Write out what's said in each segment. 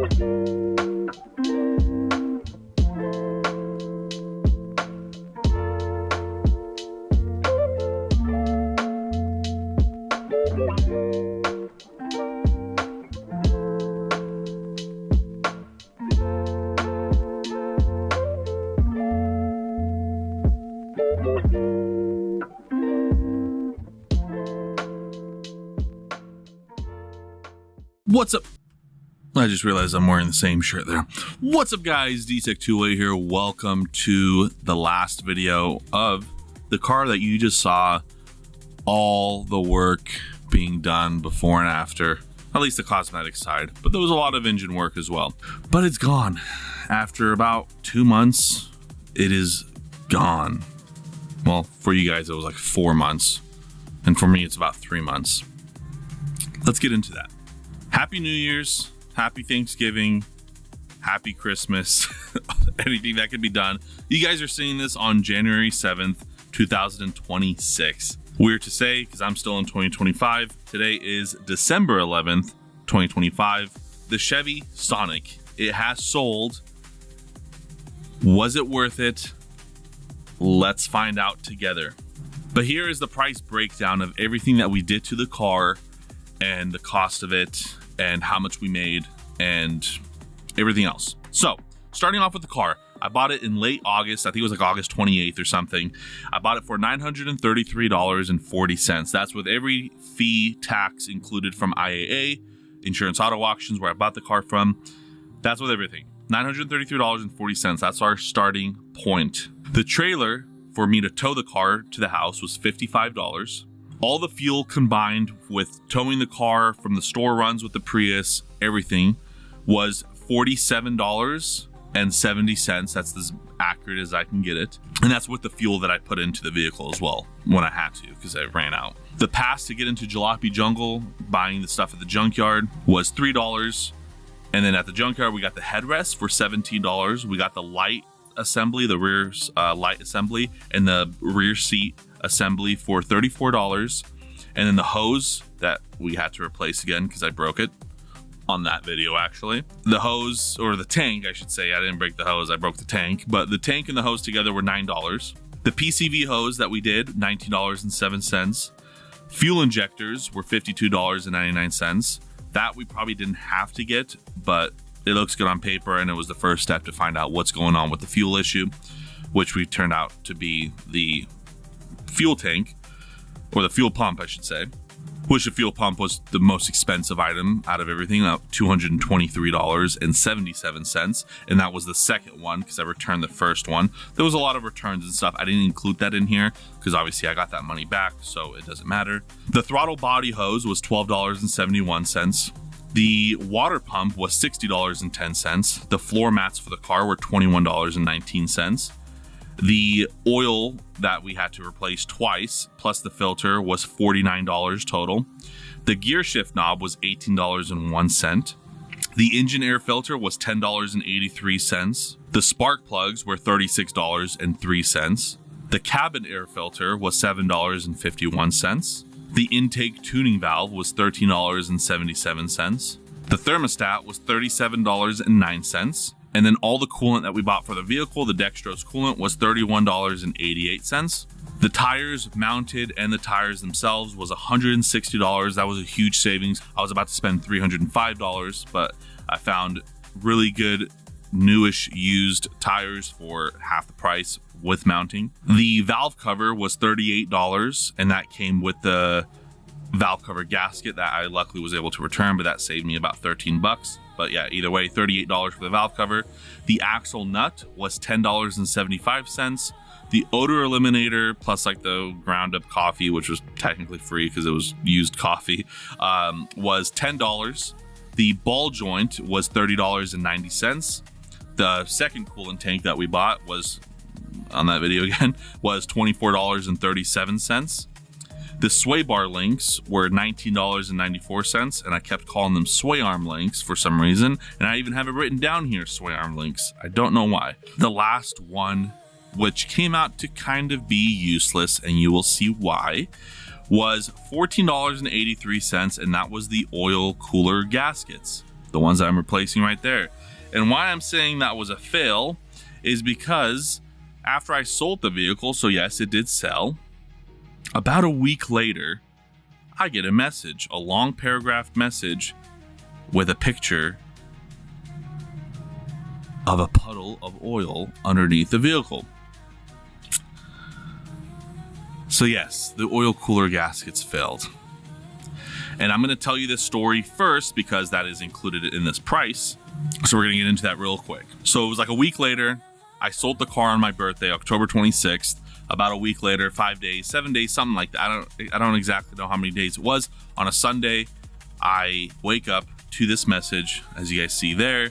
What's up? I just realized I'm wearing the same shirt there. What's up, guys? DTech2A here. Welcome to the last video of the car that you just saw all the work being done before and after, at least the cosmetic side, but there was a lot of engine work as well. But it's gone. After about 2 months, it is gone. Well, for you guys, it was like 4 months. And for me, it's about 3 months. Let's get into that. Happy New Year's, happy Thanksgiving, happy Christmas, anything that can be done. You guys are seeing this on January 7th, 2026. Weird to say because I'm still in 2025. Today is December 11th, 2025. The Chevy Sonic, it has sold. Was it worth it? Let's find out together. But here is the price breakdown of everything that we did to the car and the cost of it and how much we made and everything else. So starting off with the car, I bought it in late August. I think it was like August 28th or something. I bought it for $933.40. That's with every fee, tax included from IAA, Insurance Auto Auctions, where I bought the car from. That's with everything. $933.40. That's our starting point. The trailer for me to tow the car to the house was $55. All the fuel combined with towing the car from the store runs with the Prius, everything was $47.70. That's as accurate as I can get it. And that's with the fuel that I put into the vehicle as well when I had to, because I ran out. The pass to get into Jalopy Jungle, buying the stuff at the junkyard, was $3. And then at the junkyard, we got the headrest for $17. We got the light assembly, the rear light assembly, and the rear seat assembly for $34. And then the hose that we had to replace again because I broke it on that video. Actually, the hose, or the tank I should say, I didn't break the hose, I broke the tank, but the tank and the hose together were $9. The PCV hose that we did, $19.07. Fuel injectors were $52.99. That we probably didn't have to get, but it looks good on paper, and it was the first step to find out what's going on with the fuel issue, which we turned out to be the fuel tank, or the fuel pump I should say, which the fuel pump was the most expensive item out of everything, up $223.77, and that was the second one because I returned the first one. There was a lot of returns and stuff. I didn't include that in here because obviously I got that money back, so it doesn't matter. The throttle body hose was $12.71. The water pump was $60.10. The floor mats for the car were $21.19. The oil that we had to replace twice, plus the filter, was $49 total. The gear shift knob was $18.01. The engine air filter was $10.83. The spark plugs were $36.03. The cabin air filter was $7.51. The intake tuning valve was $13.77. The thermostat was $37.09. And then all the coolant that we bought for the vehicle, the dextrose coolant, was $31.88. The tires mounted and the tires themselves was $160. That was a huge savings. I was about to spend $305, but I found really good newish used tires for half the price with mounting. The valve cover was $38, and that came with the valve cover gasket that I luckily was able to return, but that saved me about 13 bucks. But yeah, either way, $38 for the valve cover. The axle nut was $10.75. The odor eliminator, plus like the ground up coffee, which was technically free because it was used coffee, was $10. The ball joint was $30.90. The second coolant tank that we bought was, on that video again, was $24.37. The sway bar links were $19.94, and I kept calling them sway arm links for some reason, and I even have it written down here, sway arm links. I don't know why. The last one, which came out to kind of be useless, and you will see why, was $14.83, and that was the oil cooler gaskets. the ones that I'm replacing right there. And why I'm saying that was a fail is because after I sold the vehicle, so yes, it did sell, about a week later, I get a message, a long paragraph message with a picture of a puddle of oil underneath the vehicle. So yes, the oil cooler gaskets failed. And I'm going to tell you this story first because that is included in this price. So we're going to get into that real quick. So it was like a week later. I sold the car on my birthday, October 26th. About a week later, 5 days, 7 days, something like that. I don't exactly know how many days it was. On a Sunday, I wake up to this message, as you guys see there,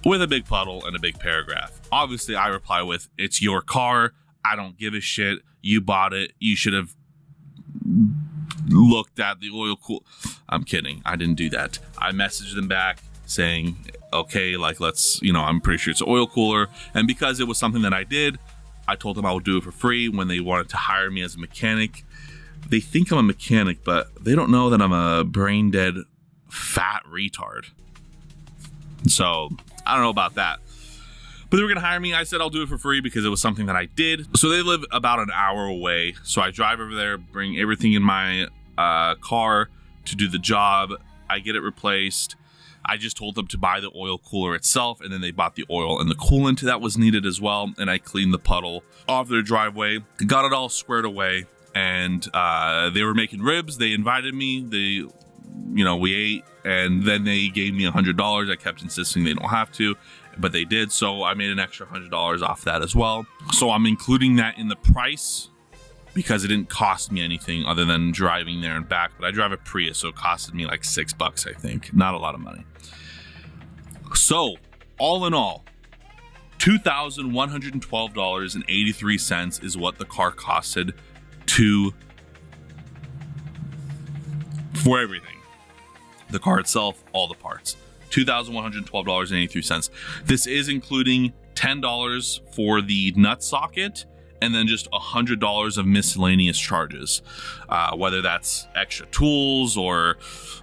with a big puddle and a big paragraph. Obviously, I reply with, "It's your car. I don't give a shit. You bought it. You should have looked at the oil cool." I'm kidding. I didn't do that. I messaged them back saying, okay, like, let's, I'm pretty sure it's an oil cooler. And because it was something that I did, I told them I would do it for free when they wanted to hire me as a mechanic. They think I'm a mechanic, but they don't know that I'm a brain dead fat retard. So I don't know about that. But they were going to hire me. I said I'll do it for free because it was something that I did. So they live about an hour away. So I drive over there, bring everything in my car to do the job. I get it replaced. I just told them to buy the oil cooler itself, and then they bought the oil and the coolant that was needed as well. And I cleaned the puddle off their driveway, got it all squared away, and they were making ribs. They invited me. We ate, and then they gave me $100. I kept insisting they don't have to, but they did. So I made an extra $100 off that as well. So I'm including that in the price because it didn't cost me anything other than driving there and back. But I drive a Prius, so it costed me like $6, I think. Not a lot of money. So all in all, $2,112.83 is what the car costed for everything. The car itself, all the parts. $2,112.83. This is including $10 for the nut socket and then just $100 of miscellaneous charges, whether that's extra tools or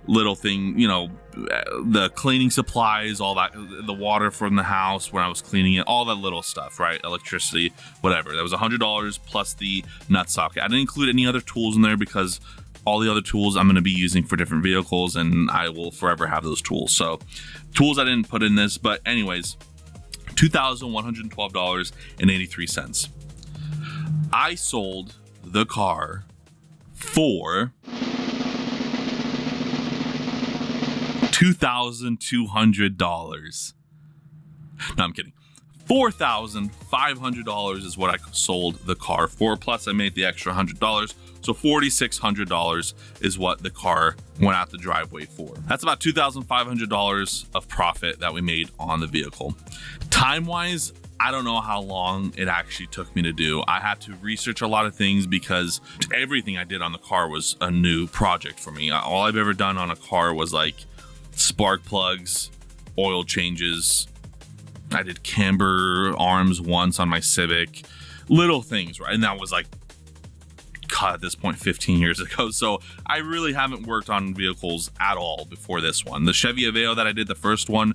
little thing, the cleaning supplies, all that, the water from the house when I was cleaning it, all that little stuff, right? Electricity, whatever. That was $100 plus the nut socket. I didn't include any other tools in there because all the other tools I'm going to be using for different vehicles, and I will forever have those tools. So tools I didn't put in this, but anyways, $2,112.83. I sold the car for $2,200. No, I'm kidding. $4,500 is what I sold the car for. Plus, I made the extra $100. So $4,600 is what the car went out the driveway for. That's about $2,500 of profit that we made on the vehicle. Time-wise, I don't know how long it actually took me to do. I had to research a lot of things because everything I did on the car was a new project for me. All I've ever done on a car was like spark plugs, oil changes. I did camber arms once on my Civic, little things, right? And that was like, God, at this point, 15 years ago. So I really haven't worked on vehicles at all before this one. The Chevy Aveo that I did, the first one,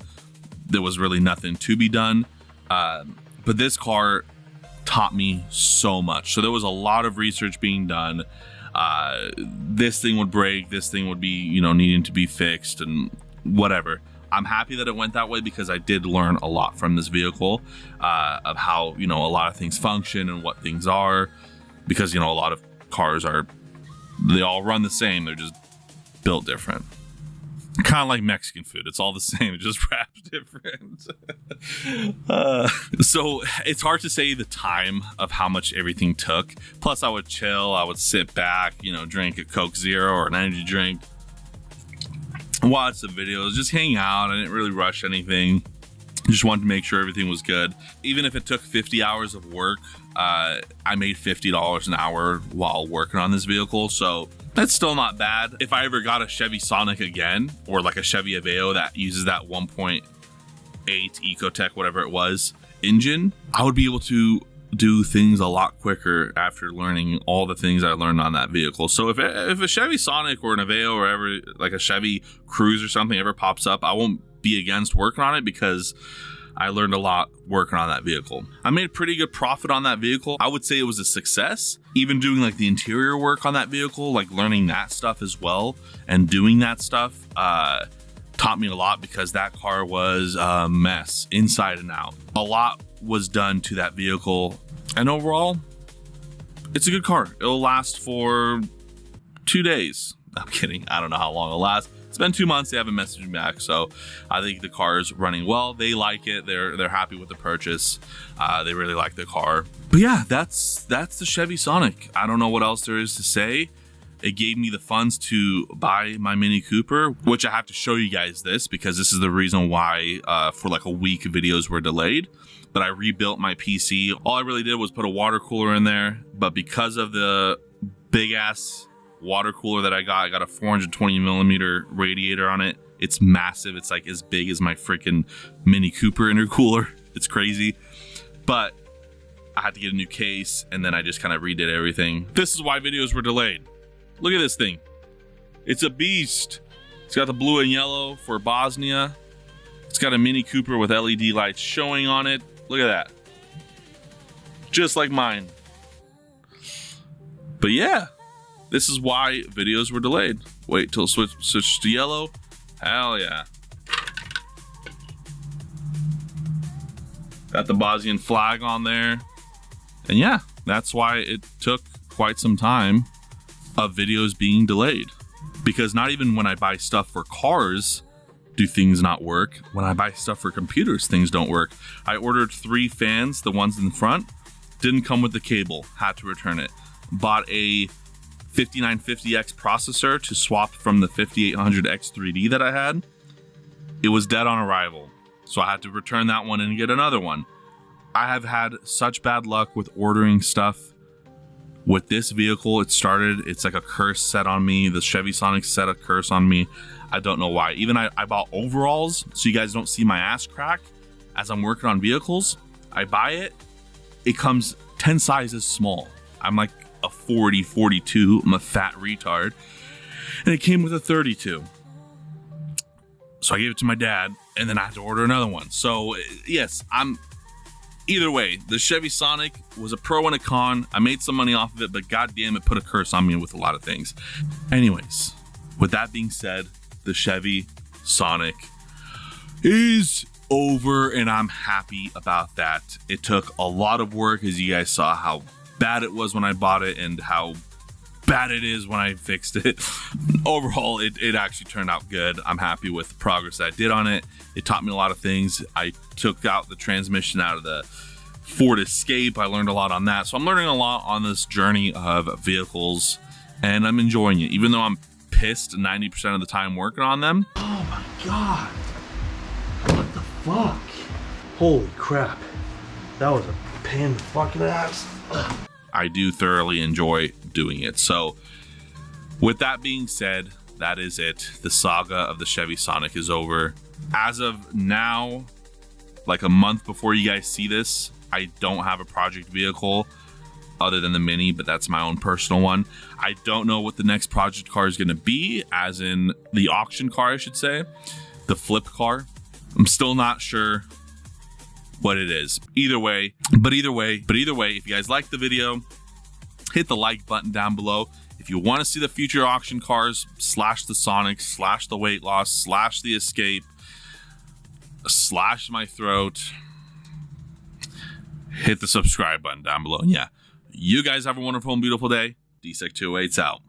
there was really nothing to be done. But this car taught me so much. So there was a lot of research being done. This thing would break, this thing would be, needing to be fixed and whatever. I'm happy that it went that way because I did learn a lot from this vehicle, of how, a lot of things function and what things are, because, a lot of cars they all run the same. They're just built different. Kind of like Mexican food. It's all the same. It just wraps different. So it's hard to say the time of how much everything took. Plus, I would chill. I would sit back, drink a Coke Zero or an energy drink, watch the videos, just hang out. I didn't really rush anything. Just wanted to make sure everything was good. Even if it took 50 hours of work, I made $50 an hour while working on this vehicle. So that's still not bad. If I ever got a Chevy Sonic again, or like a Chevy Aveo that uses that 1.8 Ecotech, whatever it was, engine, I would be able to do things a lot quicker after learning all the things I learned on that vehicle. So if a Chevy Sonic or an Aveo or ever like a Chevy Cruze or something ever pops up, I won't be against working on it because I learned a lot working on that vehicle. I made pretty good profit on that vehicle. I would say it was a success. Even doing like the interior work on that vehicle, like learning that stuff as well and doing that stuff taught me a lot because that car was a mess inside and out. A lot was done to that vehicle, and overall, it's a good car. It'll last for 2 days. I'm kidding. I don't know how long it'll last. It's been 2 months. They haven't messaged me back, so I think the car is running well. They like it. They're happy with the purchase. They really like the car. But yeah, that's the Chevy Sonic. I don't know what else there is to say. It gave me the funds to buy my Mini Cooper, which I have to show you guys this because this is the reason why for like a week videos were delayed. But I rebuilt my PC. All I really did was put a water cooler in there. But because of the big ass water cooler that I got a 420 millimeter radiator on it. It's massive. It's like as big as my freaking Mini Cooper intercooler. It's crazy. But I had to get a new case and then I just kind of redid everything. This is why videos were delayed. Look at this thing. It's a beast. It's got the blue and yellow for Bosnia. It's got a Mini Cooper with LED lights showing on it. Look at that. Just like mine. But yeah, this is why videos were delayed. Wait till switch to yellow. Hell yeah. Got the Bosnian flag on there. And yeah, that's why it took quite some time of videos being delayed. Because not even when I buy stuff for cars do things not work. When I buy stuff for computers, things don't work. I ordered 3 fans, the ones in front. Didn't come with the cable. Had to return it. Bought a 5950X processor to swap from the 5800X3D that I had. It was dead on arrival. So I had to return that one and get another one. I have had such bad luck with ordering stuff. With this vehicle, it's like a curse set on me. The Chevy Sonic set a curse on me. I don't know why. Even I bought overalls so you guys don't see my ass crack as I'm working on vehicles. I buy it. It comes 10 sizes small. I'm like a 40, 42. I'm a fat retard. And it came with a 32. So I gave it to my dad and then I had to order another one. So yes, either way, the Chevy Sonic was a pro and a con. I made some money off of it, but goddamn, it put a curse on me with a lot of things. Anyways, with that being said, the Chevy Sonic is over and I'm happy about that. It took a lot of work, as you guys saw how bad it was when I bought it and how bad it is when I fixed it. Overall, it actually turned out good. I'm happy with the progress that I did on it. It taught me a lot of things. I took out the transmission out of the Ford Escape. I learned a lot on that. So I'm learning a lot on this journey of vehicles and I'm enjoying it, even though I'm pissed 90% of the time working on them. Oh my God. What the fuck? Holy crap. That was a pain in the fucking ass. Ugh. I do thoroughly enjoy doing it. So with that being said, that is it. The saga of the Chevy Sonic is over. As of now, like a month before you guys see this, I don't have a project vehicle other than the Mini, but that's my own personal one. I don't know what the next project car is going to be, as in the auction car, I should say, the flip car. I'm still not sure what it is. Either way, if you guys like the video, hit the like button down below. If you want to see the future auction cars, slash the Sonic, slash the weight loss, slash the Escape, slash my throat, hit the subscribe button down below. And yeah, you guys have a wonderful and beautiful day. DSEC208's out.